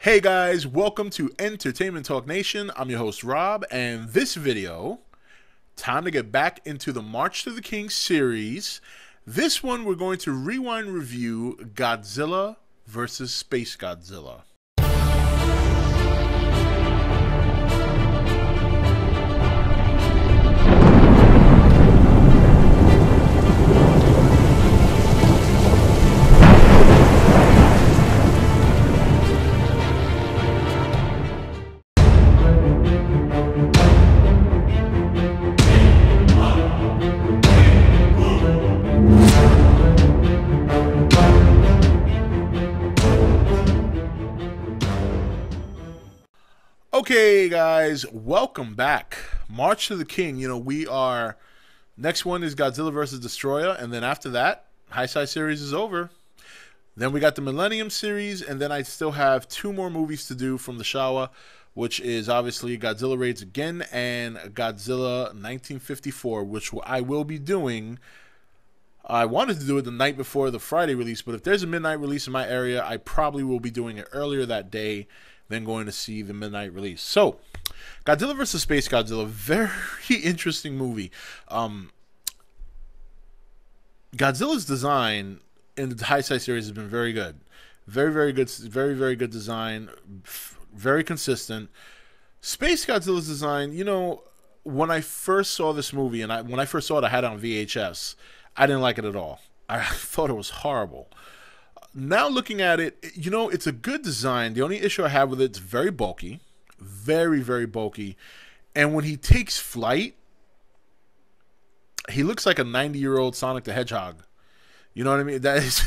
Hey guys, welcome to Entertainment Talk Nation. I'm your host Rob, and this video, time to get back into the March to the King series. This one we're going to rewind review Godzilla versus SpaceGodzilla. Okay, guys, welcome back. March to the King. Next one is Godzilla vs. Destroyer, and then after that, Heisei Series is over. Then we got the Millennium Series, and then I still have two more movies to do from the Showa, which is obviously Godzilla Raids Again and Godzilla 1954, which I will be doing. I wanted to do it the night before the Friday release, but if there's a midnight release in my area, I probably will be doing it earlier that day than going to see the midnight release. So, Godzilla vs. SpaceGodzilla, very interesting movie. Godzilla's design in the Heisei series has been very good. Very good. Very good design. Very consistent. SpaceGodzilla's design, when I first saw this movie, and when I first saw it, I had it on VHS. I didn't like it at all. I thought it was horrible. Now looking at it, it's a good design. The only issue I have with it, it's very bulky. Very bulky. And when he takes flight, he looks like a 90-year-old Sonic the Hedgehog. You know what I mean? That is...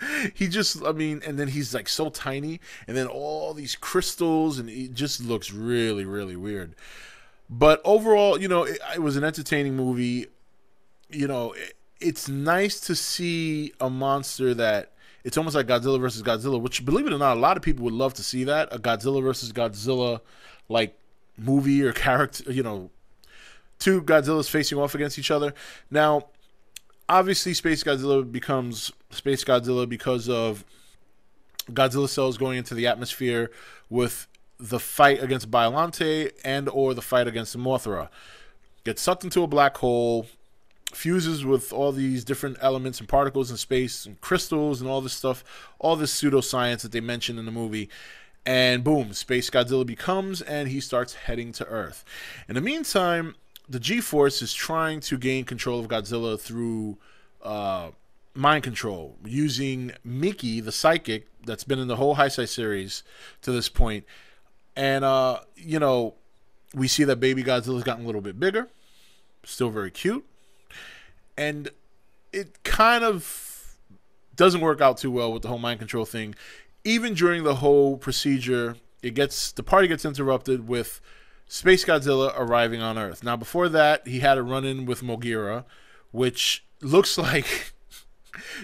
and then he's like so tiny, and then all these crystals, and it just looks really weird. But overall, it was an entertaining movie. It's nice to see a monster that it's almost like Godzilla versus Godzilla, which, believe it or not, a lot of people would love to see that, a Godzilla versus Godzilla like movie or character, two Godzillas facing off against each other. Now, obviously, SpaceGodzilla becomes SpaceGodzilla because of Godzilla cells going into the atmosphere with the fight against Biollante and or the fight against Mothra. Gets sucked into a black hole, fuses with all these different elements and particles in space and crystals and all this stuff, all this pseudoscience that they mentioned in the movie, and boom, SpaceGodzilla becomes, and he starts heading to Earth. In the meantime, the G-Force is trying to gain control of Godzilla through mind control, using Miki, the psychic, that's been in the whole Heisei series to this point. And, we see that baby Godzilla's gotten a little bit bigger, still very cute. And it kind of doesn't work out too well with the whole mind control thing. Even during the whole procedure, the party gets interrupted with SpaceGodzilla arriving on Earth. Now, before that, he had a run-in with Moguera, which looks like,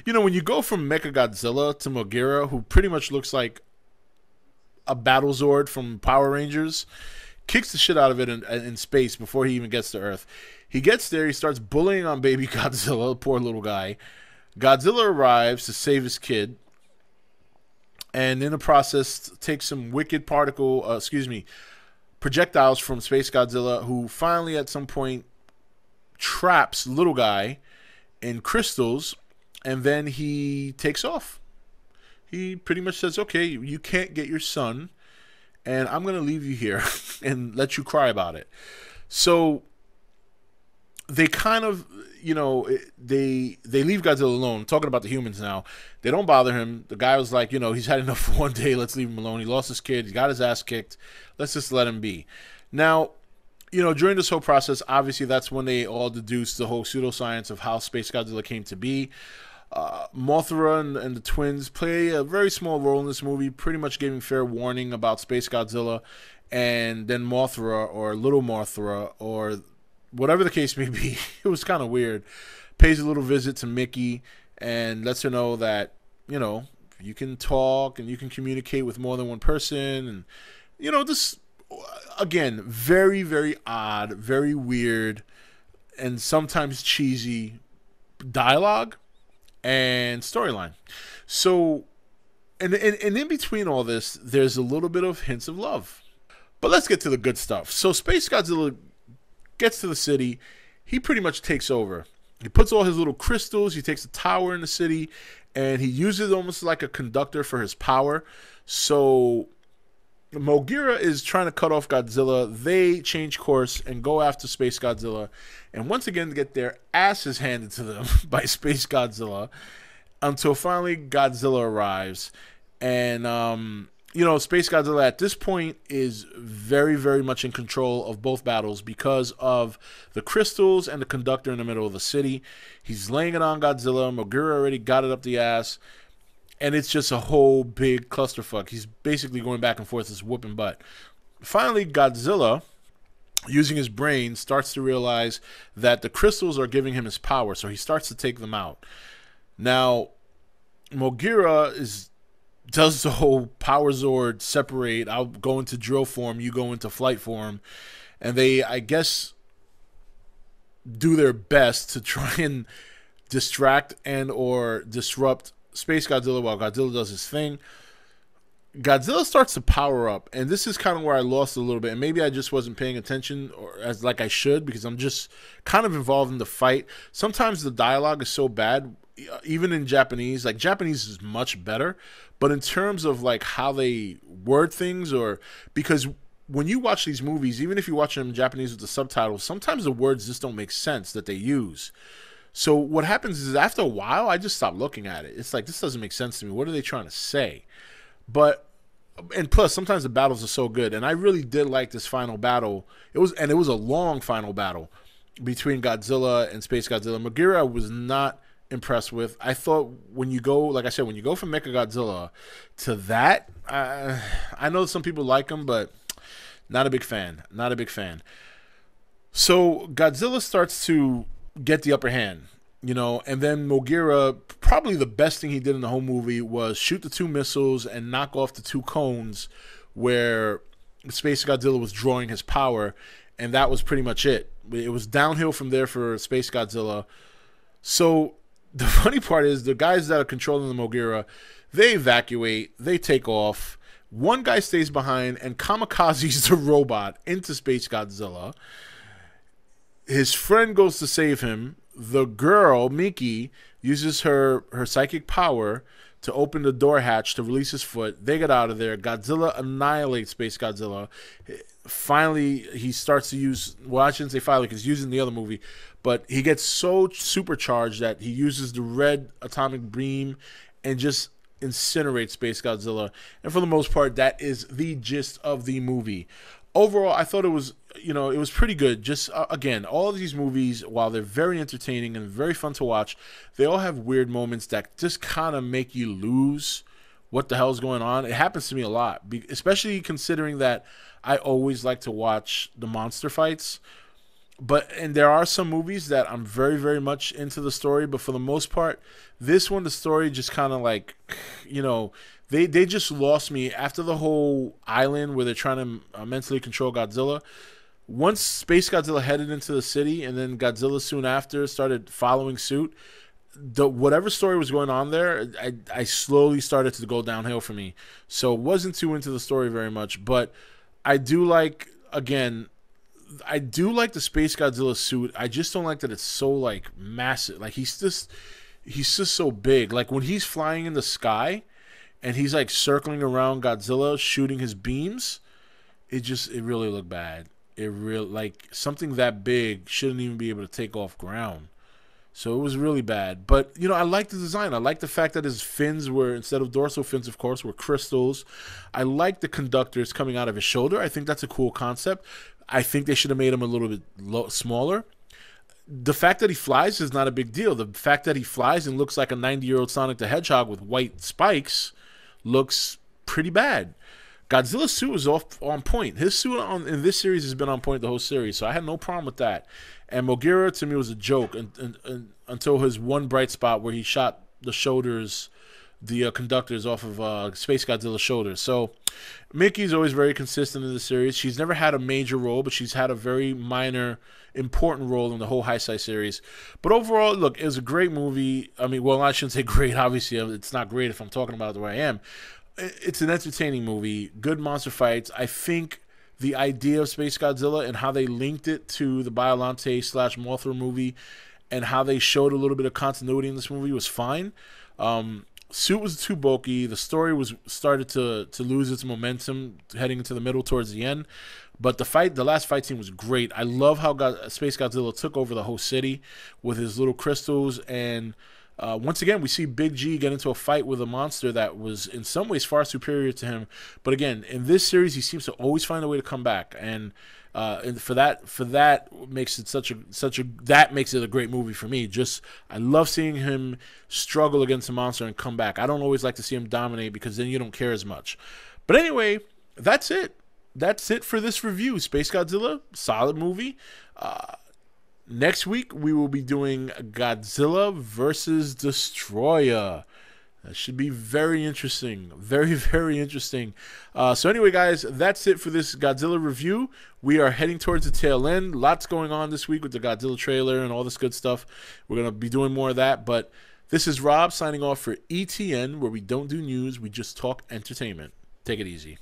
when you go from MechaGodzilla to Moguera, who pretty much looks like a Battle Zord from Power Rangers, kicks the shit out of it in space before he even gets to Earth. He gets there, he starts bullying on baby Godzilla, poor little guy. Godzilla arrives to save his kid, and in the process takes some wicked projectiles from SpaceGodzilla, who finally at some point traps little guy in crystals, and then he takes off. He pretty much says, okay, you can't get your son, and I'm going to leave you here and let you cry about it. So they kind of, they leave Godzilla alone. Talking about the humans now. They don't bother him. The guy was like, he's had enough for one day. Let's leave him alone. He lost his kid. He got his ass kicked. Let's just let him be. Now, during this whole process, obviously that's when they all deduced the whole pseudoscience of how SpaceGodzilla came to be. Mothra and the twins play a very small role in this movie, pretty much giving fair warning about SpaceGodzilla, and then Mothra, or Little Mothra, or whatever the case may be, it was kind of weird, pays a little visit to Mickey and lets her know that, you can talk and you can communicate with more than one person. And, this, again, very odd, very weird, and sometimes cheesy dialogue and storyline. So and in between all this, there's a little bit of hints of love. But let's get to the good stuff. So Space Godzilla gets to the city. He pretty much takes over. He puts all his little crystals. He takes a tower in the city, and he uses it almost like a conductor for his power. So Moguera is trying to cut off Godzilla. They change course and go after Space Godzilla, and once again get their asses handed to them by Space Godzilla, until finally Godzilla arrives. And Space Godzilla at this point is very, very much in control of both battles because of the crystals and the conductor in the middle of the city. He's laying it on Godzilla. Moguera already got it up the ass. And it's just a whole big clusterfuck. He's basically going back and forth, just whooping butt. Finally, Godzilla, using his brain, starts to realize that the crystals are giving him his power, so he starts to take them out. Now, Moguera does the whole Power Zord separate. I'll go into drill form, you go into flight form. And they, I guess, do their best to try and distract and or disrupt Space Godzilla while Godzilla does his thing. Godzilla starts to power up, and this is kind of where I lost a little bit, and maybe I just wasn't paying attention or as like I should, because I'm just kind of involved in the fight. Sometimes the dialogue is so bad, even in Japanese. Like, Japanese is much better, but in terms of like how they word things, or because when you watch these movies, even if you watch them in Japanese with the subtitles, sometimes the words just don't make sense that they use. So what happens is, after a while, I just stop looking at it. It's like, this doesn't make sense to me. What are they trying to say? And plus, sometimes the battles are so good. And I really did like this final battle. It was a long final battle between Godzilla and Space Godzilla. Moguera I was not impressed with. I thought when you go, like I said, when you go from MechaGodzilla to that, I know some people like him, but not a big fan. Not a big fan. So Godzilla starts to get the upper hand, and then Moguera, probably the best thing he did in the whole movie was shoot the 2 missiles and knock off the 2 cones where Space Godzilla was drawing his power, and that was pretty much it. It was downhill from there for Space Godzilla. So the funny part is, the guys that are controlling the Moguera, they evacuate, they take off. One guy stays behind and kamikazes the robot into Space Godzilla. His friend goes to save him. The girl, Miki, uses her psychic power to open the door hatch to release his foot. They get out of there. Godzilla annihilates Space Godzilla. Finally, he starts to use... Well, I shouldn't say finally, because he's using the other movie. But he gets so supercharged that he uses the red atomic beam and just incinerates Space Godzilla. And for the most part, that is the gist of the movie. Overall, I thought it was... it was pretty good. Just, again, all of these movies, while they're very entertaining and very fun to watch, they all have weird moments that just kind of make you lose what the hell's going on. It happens to me a lot, especially considering that I always like to watch the monster fights. And there are some movies that I'm very, very much into the story, but for the most part, this one, the story just kind of like, they just lost me after the whole island where they're trying to mentally control Godzilla. Once Space Godzilla headed into the city, and then Godzilla soon after started following suit, whatever story was going on there, I slowly started to go downhill for me. So wasn't too into the story very much, but I do like, again, I do like the Space Godzilla suit. I just don't like that it's so like massive. Like he's just so big. Like when he's flying in the sky and he's like circling around Godzilla shooting his beams, it really looked bad. It really, like, something that big shouldn't even be able to take off ground. So it was really bad. But, I like the design. I like the fact that his fins were, instead of dorsal fins, of course, were crystals. I like the conductors coming out of his shoulder. I think that's a cool concept. I think they should have made him a little bit smaller. The fact that he flies is not a big deal. The fact that he flies and looks like a 90-year-old Sonic the Hedgehog with white spikes looks pretty bad. Godzilla's suit was on point. His suit in this series has been on point the whole series, so I had no problem with that. And Moguera, to me, was a joke until his one bright spot where he shot the shoulders the conductors off of Space Godzilla's shoulders. So Mickey's always very consistent in the series. She's never had a major role, but she's had a very minor, important role in the whole Heisei series. But overall, look, it was a great movie. I mean, well, I shouldn't say great. Obviously, it's not great if I'm talking about it the way I am. It's an entertaining movie. Good monster fights. I think the idea of Space Godzilla and how they linked it to the Biollante / Mothra movie and how they showed a little bit of continuity in this movie was fine. Suit was too bulky. The story was started to lose its momentum heading into the middle towards the end. But the last fight scene was great. I love how Space Godzilla took over the whole city with his little crystals. And once again, we see Big G get into a fight with a monster that was in some ways far superior to him. But again, in this series, he seems to always find a way to come back. And for that makes it that makes it a great movie for me. Just I love seeing him struggle against a monster and come back. I don't always like to see him dominate because then you don't care as much. But anyway, that's it. That's it for this review. Space Godzilla, solid movie. Next week we will be doing Godzilla versus Destroyer. That should be very interesting. Very, very interesting. So anyway, guys, that's it for this Godzilla review. We are heading towards the tail end. Lots going on this week with the Godzilla trailer and all this good stuff. We're going to be doing more of that. But this is Rob signing off for E.T.N, where we don't do news. We just talk entertainment. Take it easy.